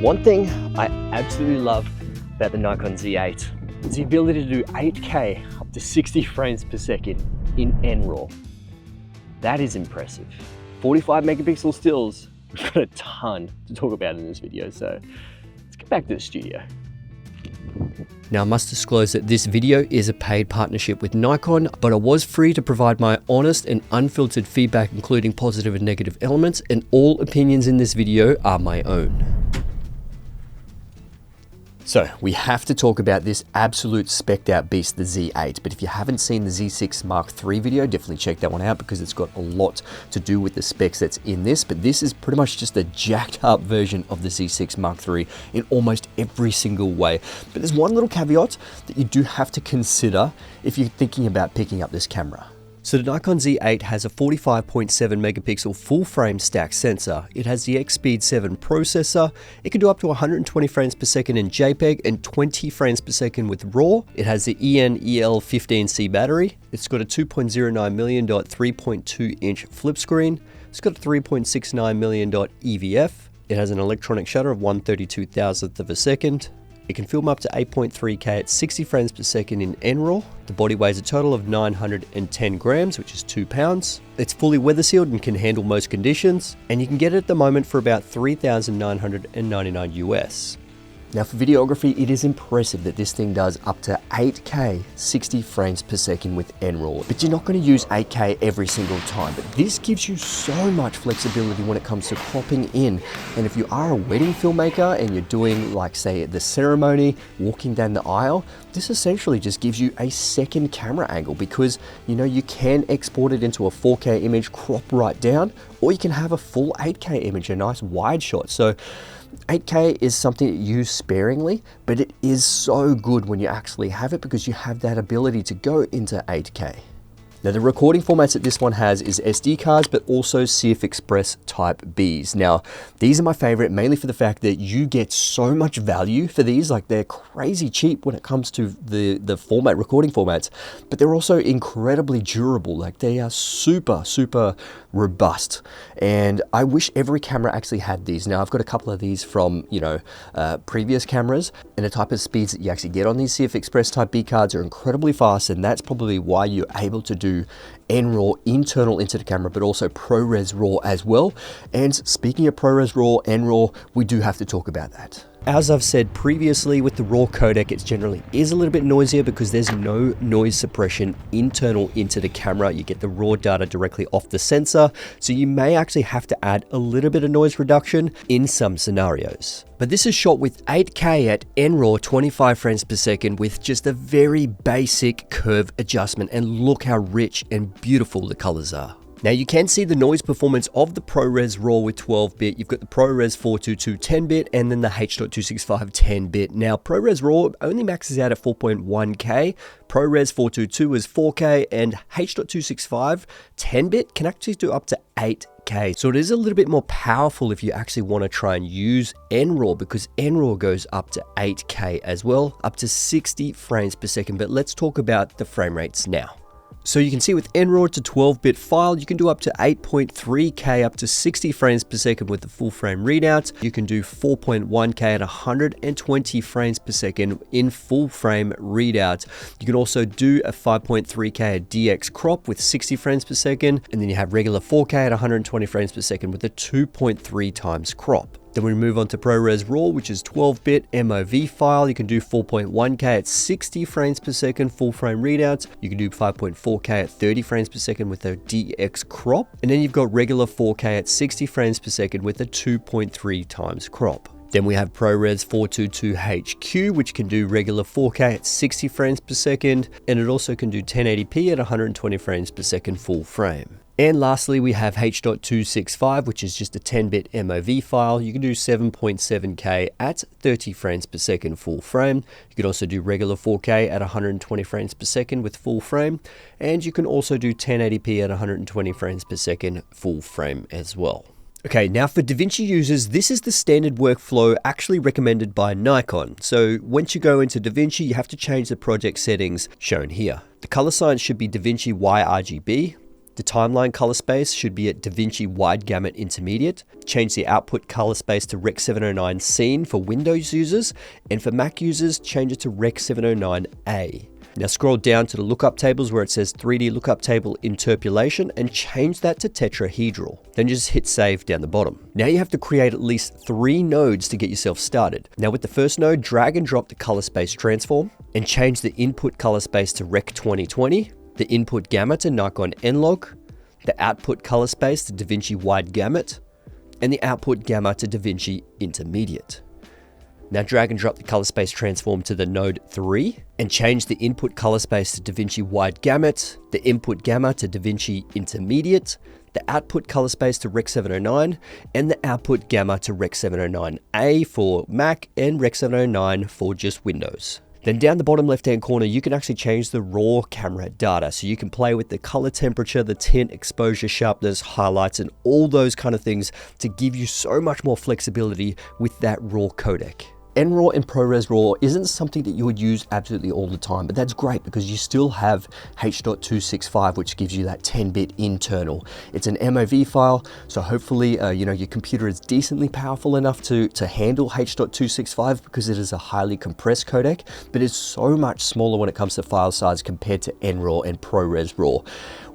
One thing I absolutely love about the Nikon Z8 is the ability to do 8K up to 60 frames per second in NRAW. That is impressive. 45 megapixel stills, we've got a ton to talk about in this video, so let's get back to the studio. Now I must disclose that this video is a paid partnership with Nikon, but I was free to provide my honest and unfiltered feedback, including positive and negative elements, and all opinions in this video are my own. So we have to talk about this absolute spec'd out beast, the Z8. But if you haven't seen the Z6 Mark III video, definitely check that one out because it's got a lot to do with the specs that's in this. But this is pretty much just a jacked up version of the Z6 Mark III in almost every single way. But there's one little caveat that you do have to consider if you're thinking about picking up this camera. So the Nikon Z8 has a 45.7 megapixel full frame stack sensor. It has the X-Speed 7 processor. It can do up to 120 frames per second in JPEG and 20 frames per second with RAW. It has the EN-EL15C battery. It's got a 2.09mm 3.2 inch flip screen. It's got a 3.69 million EVF. It has an electronic shutter of 1/32,000th of a second. It can film up to 8.3K at 60 frames per second in NRAW. The body weighs a total of 910 grams, which is 2 pounds. It's fully weather sealed and can handle most conditions. And you can get it at the moment for about $3,999 US. Now for videography, it is impressive that this thing does up to 8K 60 frames per second with NRAW, but you're not going to use 8K every single time. But this gives you so much flexibility when it comes to cropping in. And if you are a wedding filmmaker and you're doing, like, say, the ceremony, walking down the aisle, this essentially just gives you a second camera angle because, you know, you can export it into a 4K image, crop right down, or you can have a full 8K image, a nice wide shot. So 8K is something that you use sparingly, but it is so good when you actually have it because you have that ability to go into 8K. Now the recording formats that this one has is SD cards, but also CFexpress Type Bs. Now these are my favorite, mainly for the fact that you get so much value for these. Like, they're crazy cheap when it comes to the recording formats, but they're also incredibly durable. Like, they are super robust, and I wish every camera actually had these. Now I've got a couple of these from, you know, previous cameras, and the type of speeds that you actually get on these CFexpress Type B cards are incredibly fast, and that's probably why you're able to do NRAW internal into the camera, but also ProRes RAW as well. And speaking of ProRes RAW and RAW, we do have to talk about that. As I've said previously, with the RAW codec, it generally is a little bit noisier because there's no noise suppression internal into the camera. You get the raw data directly off the sensor, so you may actually have to add a little bit of noise reduction in some scenarios. But this is shot with 8K at NRAW 25 frames per second with just a very basic curve adjustment, and look how rich and beautiful the colors are. Now you can see the noise performance of the ProRes RAW with 12-bit. You've got the ProRes 422 10-bit and then the H.265 10-bit. Now ProRes RAW only maxes out at 4.1K. ProRes 422 is 4K, and H.265 10-bit can actually do up to 8K. So it is a little bit more powerful if you actually want to try and use NRAW, because NRAW goes up to 8K as well, up to 60 frames per second. But let's talk about the frame rates now. So you can see with NRAW, it's a 12-bit file. You can do up to 8.3K up to 60 frames per second with the full frame readout. You can do 4.1K at 120 frames per second in full frame readout. You can also do a 5.3K at DX crop with 60 frames per second. And then you have regular 4K at 120 frames per second with a 2.3 times crop. Then we move on to ProRes RAW, which is 12-bit MOV file. You can do 4.1K at 60 frames per second, full frame readouts. You can do 5.4K at 30 frames per second with a DX crop. And then you've got regular 4K at 60 frames per second with a 2.3 times crop. Then we have ProRes 422 HQ, which can do regular 4K at 60 frames per second. And it also can do 1080p at 120 frames per second full frame. And lastly, we have H.265, which is just a 10-bit MOV file. You can do 7.7K at 30 frames per second full frame. You can also do regular 4K at 120 frames per second with full frame. And you can also do 1080p at 120 frames per second full frame as well. Okay, now for DaVinci users, this is the standard workflow actually recommended by Nikon. So once you go into DaVinci, you have to change the project settings shown here. The color science should be DaVinci YRGB. The timeline color space should be at DaVinci Wide Gamut Intermediate. Change the output color space to Rec 709 Scene for Windows users, and for Mac users, change it to Rec 709A. Now scroll down to the lookup tables where it says 3D lookup table interpolation and change that to tetrahedral. Then just hit save down the bottom. Now you have to create at least 3 nodes to get yourself started. Now with the first node, drag and drop the color space transform and change the input color space to Rec 2020, the input gamma to Nikon N-Log, the output color space to DaVinci Wide Gamut, and the output gamma to DaVinci Intermediate. Now drag and drop the color space transform to the node 3 and change the input color space to DaVinci Wide Gamut, the input gamma to DaVinci Intermediate, the output color space to Rec 709, and the output gamma to Rec 709A for Mac and Rec 709 for just Windows. Then down the bottom left-hand corner, you can actually change the raw camera data. So you can play with the color temperature, the tint, exposure, sharpness, highlights, and all those kind of things to give you so much more flexibility with that raw codec. NRAW and ProRes RAW isn't something that you would use absolutely all the time, but that's great because you still have H.265, which gives you that 10-bit internal. It's an MOV file, so hopefully your computer is decently powerful enough to handle H.265 because it is a highly compressed codec, but it's so much smaller when it comes to file size compared to NRAW and ProRes RAW.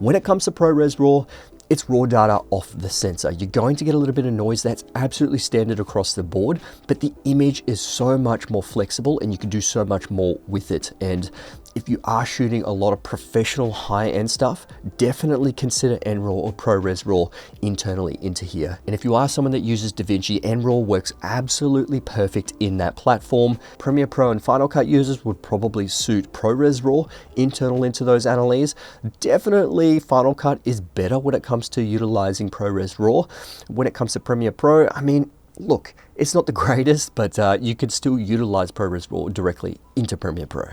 When it comes to ProRes RAW, it's raw data off the sensor. You're going to get a little bit of noise. That's absolutely standard across the board, but the image is so much more flexible and you can do so much more with it. And if you are shooting a lot of professional high-end stuff, definitely consider NRAW or ProRes RAW internally into here. And if you are someone that uses DaVinci, NRAW works absolutely perfect in that platform. Premiere Pro and Final Cut users would probably suit ProRes RAW internal into those analyses. Definitely Final Cut is better when it comes to utilizing ProRes RAW. When it comes to Premiere Pro, I mean, look, it's not the greatest, but you can still utilize ProRes RAW directly into Premiere Pro.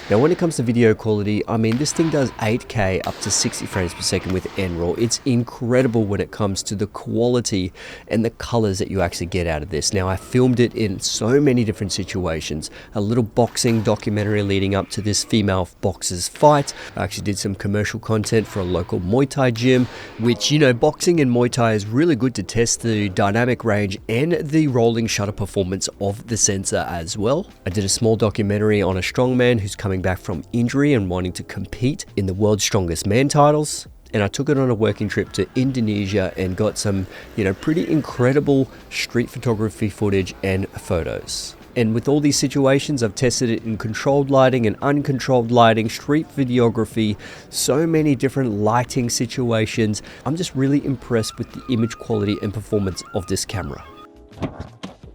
Now, when it comes to video quality, I mean, this thing does 8K up to 60 frames per second with NRAW. It's incredible when it comes to the quality and the colors that you actually get out of this. Now, I filmed it in so many different situations. A little boxing documentary leading up to this female boxer's fight. I actually did some commercial content for a local Muay Thai gym, which, boxing and Muay Thai is really good to test the dynamic range and the rolling shutter performance of the sensor as well. I did a small documentary on a strongman who's coming back from injury and wanting to compete in the World's Strongest Man titles. And I took it on a working trip to Indonesia and got some, pretty incredible street photography footage and photos. And with all these situations, I've tested it in controlled lighting and uncontrolled lighting, street videography, so many different lighting situations. I'm just really impressed with the image quality and performance of this camera.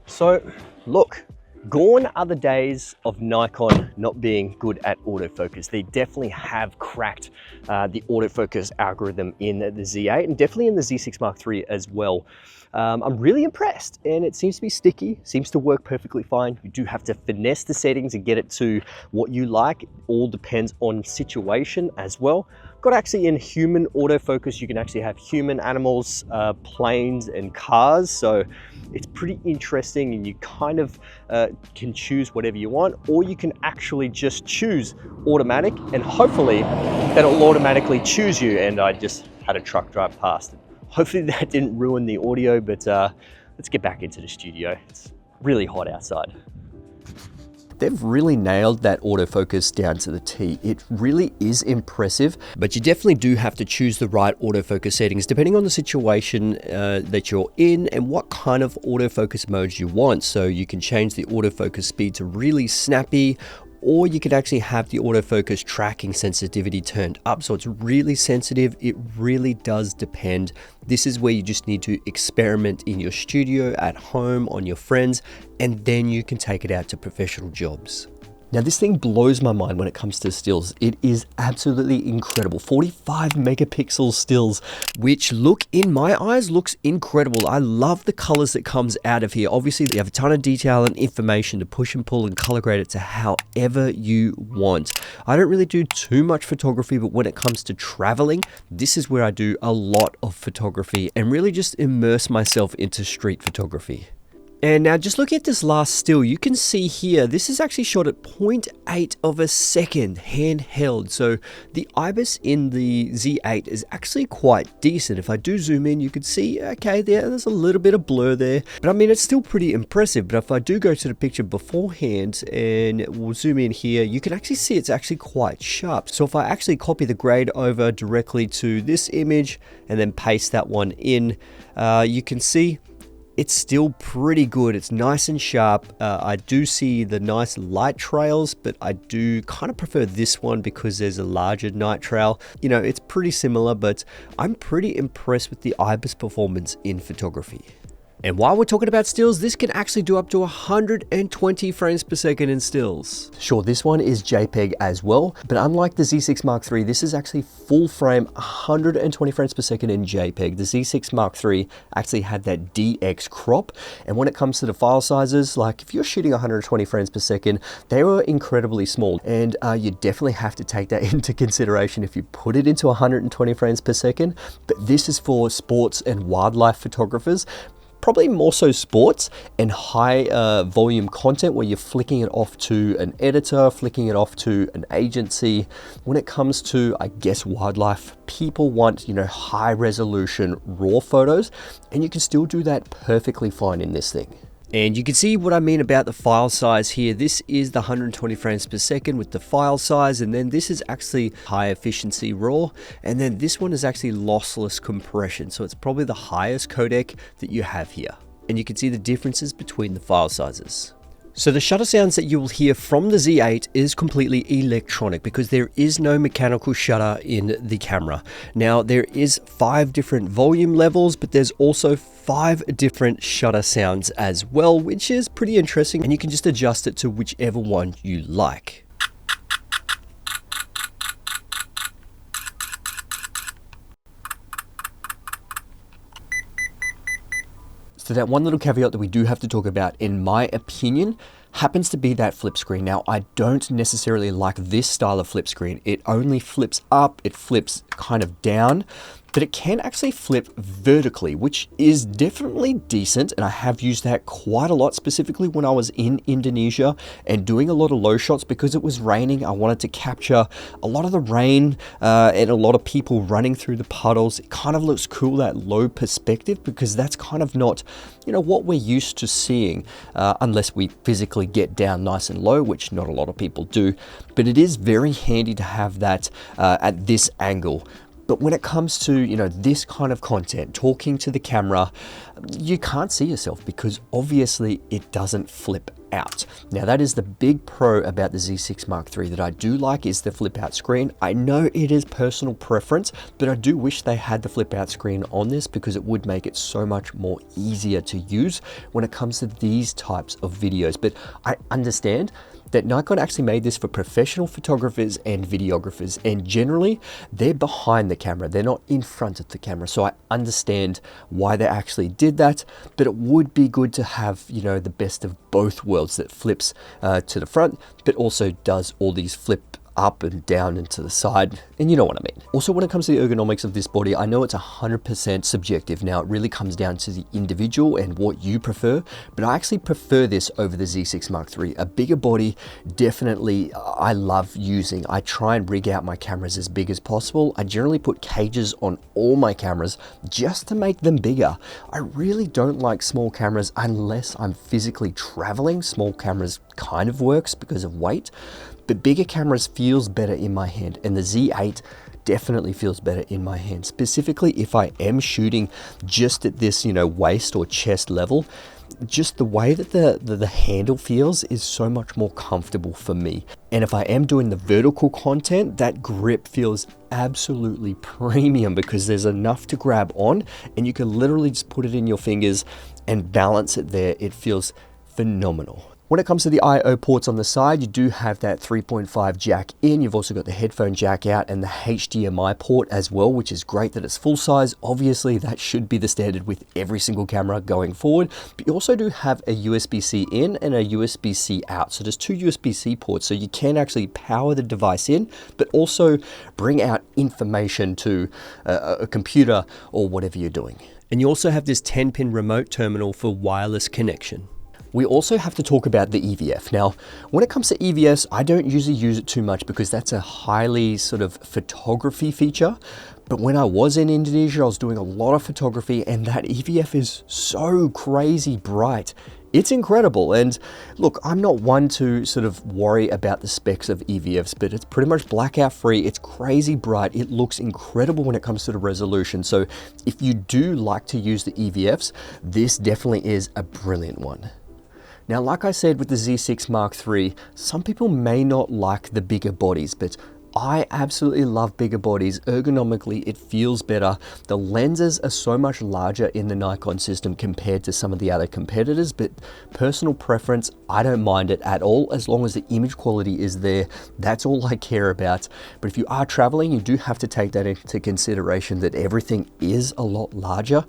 So, look. Gone are the days of Nikon not being good at autofocus. They definitely have cracked the autofocus algorithm in the Z8 and definitely in the Z6 Mark III as well. I'm really impressed, and it seems to be sticky, seems to work perfectly fine. You do have to finesse the settings and get it to what you like. It all depends on situation as well. Got actually in human autofocus, you can actually have human, animals, planes and cars. So it's pretty interesting, and you kind of can choose whatever you want, or you can actually just choose automatic, and hopefully that'll automatically choose you. And I just had a truck drive past it. Hopefully that didn't ruin the audio, but let's get back into the studio. It's really hot outside. They've really nailed that autofocus down to the T. It really is impressive, but you definitely do have to choose the right autofocus settings depending on the situation that you're in and what kind of autofocus modes you want. So you can change the autofocus speed to really snappy, or you could actually have the autofocus tracking sensitivity turned up so it's really sensitive. It really does depend. This is where you just need to experiment in your studio, at home, on your friends, and then you can take it out to professional jobs. Now this thing blows my mind when it comes to stills. It is absolutely incredible. 45 megapixel stills, which in my eyes, looks incredible. I love the colors that comes out of here. Obviously, you have a ton of detail and information to push and pull and color grade it to however you want. I don't really do too much photography, but when it comes to traveling, this is where I do a lot of photography and really just immerse myself into street photography. And now just looking at this last still, you can see here, this is actually shot at 0.8 of a second handheld. So the IBIS in the Z8 is actually quite decent. If I do zoom in, you can see, okay, there's a little bit of blur there, but I mean, it's still pretty impressive. But if I do go to the picture beforehand and we'll zoom in here, you can actually see it's actually quite sharp. So if I actually copy the grade over directly to this image and then paste that one in, you can see it's still pretty good. It's nice and sharp. I do see the nice light trails, but I do kind of prefer this one because there's a larger night trail. You know, it's pretty similar, but I'm pretty impressed with the IBIS performance in photography. And while we're talking about stills, this can actually do up to 120 frames per second in stills. Sure, this one is JPEG as well, but unlike the Z6 Mark III, this is actually full frame 120 frames per second in JPEG. The Z6 Mark III actually had that DX crop, and when it comes to the file sizes, like if you're shooting 120 frames per second, they were incredibly small, and you definitely have to take that into consideration if you put it into 120 frames per second. But this is for sports and wildlife photographers, probably more so sports and high volume content where you're flicking it off to an editor, flicking it off to an agency. When it comes to, I guess, wildlife, people want, you know, high resolution raw photos, and you can still do that perfectly fine in this thing. And you can see what I mean about the file size here. This is the 120 frames per second with the file size, and then this is actually high efficiency raw, and then this one is actually lossless compression. So it's probably the highest codec that you have here. And you can see the differences between the file sizes. So the shutter sounds that you will hear from the Z8 is completely electronic because there is no mechanical shutter in the camera. Now there is 5 different volume levels, but there's also 5 different shutter sounds as well, which is pretty interesting, and you can just adjust it to whichever one you like. So that one little caveat that we do have to talk about, in my opinion, happens to be that flip screen. Now, I don't necessarily like this style of flip screen. It only flips up, it flips kind of down, but it can actually flip vertically, which is definitely decent. And I have used that quite a lot, specifically when I was in Indonesia and doing a lot of low shots because it was raining. I wanted to capture a lot of the rain and a lot of people running through the puddles. It kind of looks cool, that low perspective, because that's kind of not, you know, what we're used to seeing unless we physically get down nice and low, which not a lot of people do. But it is very handy to have that at this angle. But when it comes to, you know, this kind of content, talking to the camera, you can't see yourself because obviously it doesn't flip out. Now that is the big pro about the Z6 Mark III that I do like, is the flip out screen. I know it is personal preference, but I do wish they had the flip out screen on this because it would make it so much more easier to use when it comes to these types of videos. But I understand that Nikon actually made this for professional photographers and videographers, and generally they're behind the camera, they're not in front of the camera. So I understand why they actually did that, but it would be good to have, you know, the best of both worlds, that flips to the front but also does all these flip up and down and to the side, and you know what I mean. Also, when it comes to the ergonomics of this body, I know it's 100% subjective. Now it really comes down to the individual and what you prefer, but I actually prefer this over the Z6 Mark III. A bigger body, definitely I love using. I try and rig out my cameras as big as possible. I generally put cages on all my cameras just to make them bigger. I really don't like small cameras unless I'm physically traveling. Small cameras kind of works because of weight, but bigger cameras feels better in my hand, and the Z8 definitely feels better in my hand, specifically if I am shooting just at this, you know, waist or chest level. Just the way that the handle feels is so much more comfortable for me. And if I am doing the vertical content, that grip feels absolutely premium because there's enough to grab on, and you can literally just put it in your fingers and balance it there. It feels phenomenal. When it comes to the I/O ports on the side, you do have that 3.5 jack in. You've also got the headphone jack out and the HDMI port as well, which is great that it's full size. Obviously, that should be the standard with every single camera going forward. But you also do have a USB-C in and a USB-C out. So there's 2 USB-C ports, so you can actually power the device in, but also bring out information to a computer or whatever you're doing. And you also have this 10-pin remote terminal for wireless connection. We also have to talk about the EVF. Now, when it comes to EVS, I don't usually use it too much because that's a highly sort of photography feature. But when I was in Indonesia, I was doing a lot of photography, and that EVF is so crazy bright. It's incredible. And look, I'm not one to sort of worry about the specs of EVFs, but it's pretty much blackout free. It's crazy bright. It looks incredible when it comes to the resolution. So if you do like to use the EVFs, this definitely is a brilliant one. Now, like I said with the Z6 Mark III, some people may not like the bigger bodies, but I absolutely love bigger bodies. Ergonomically, it feels better. The lenses are so much larger in the Nikon system compared to some of the other competitors, but personal preference, I don't mind it at all as long as the image quality is there. That's all I care about. But if you are traveling, you do have to take that into consideration that everything is a lot larger.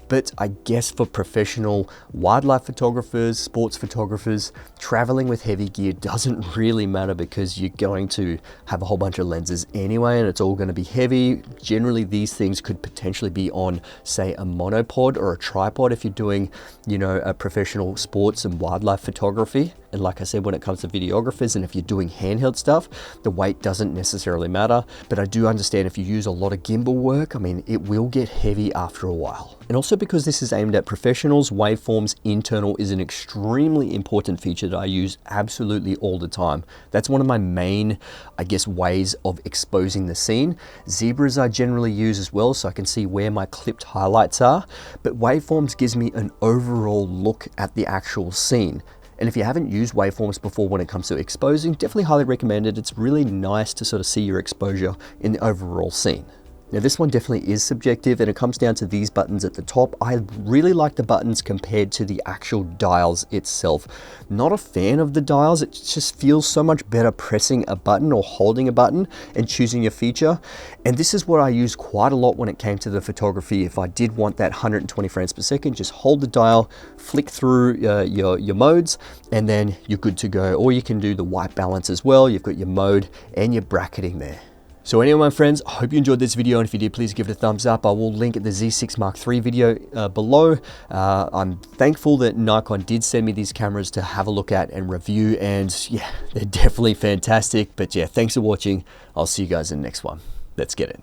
But I guess for professional wildlife photographers, sports photographers, traveling with heavy gear doesn't really matter because you're going to have a whole bunch of lenses anyway, and it's all going to be heavy. Generally, these things could potentially be on, say, a monopod or a tripod if you're doing, you know, a professional sports and wildlife photography. And like I said, when it comes to videographers and if you're doing handheld stuff, the weight doesn't necessarily matter. But I do understand if you use a lot of gimbal work, I mean, it will get heavy after a while. And also because this is aimed at professionals, Waveforms internal is an extremely important feature that I use absolutely all the time. That's one of my main, I guess, ways of exposing the scene. Zebras I generally use as well, so I can see where my clipped highlights are. But Waveforms gives me an overall look at the actual scene. And if you haven't used Waveforms before when it comes to exposing, definitely highly recommend it. It's really nice to sort of see your exposure in the overall scene. Now this one definitely is subjective, and it comes down to these buttons at the top. I really like the buttons compared to the actual dials itself. Not a fan of the dials, it just feels so much better pressing a button or holding a button and choosing your feature. And this is what I use quite a lot when it came to the photography. If I did want that 120 frames per second, just hold the dial, flick through your modes, and then you're good to go. Or you can do the white balance as well. You've got your mode and your bracketing there. So anyway, my friends, I hope you enjoyed this video, and if you did, please give it a thumbs up. I will link the Z6 Mark III video below. I'm thankful that Nikon did send me these cameras to have a look at and review, and yeah, they're definitely fantastic. But yeah, thanks for watching. I'll see you guys in the next one. Let's get it.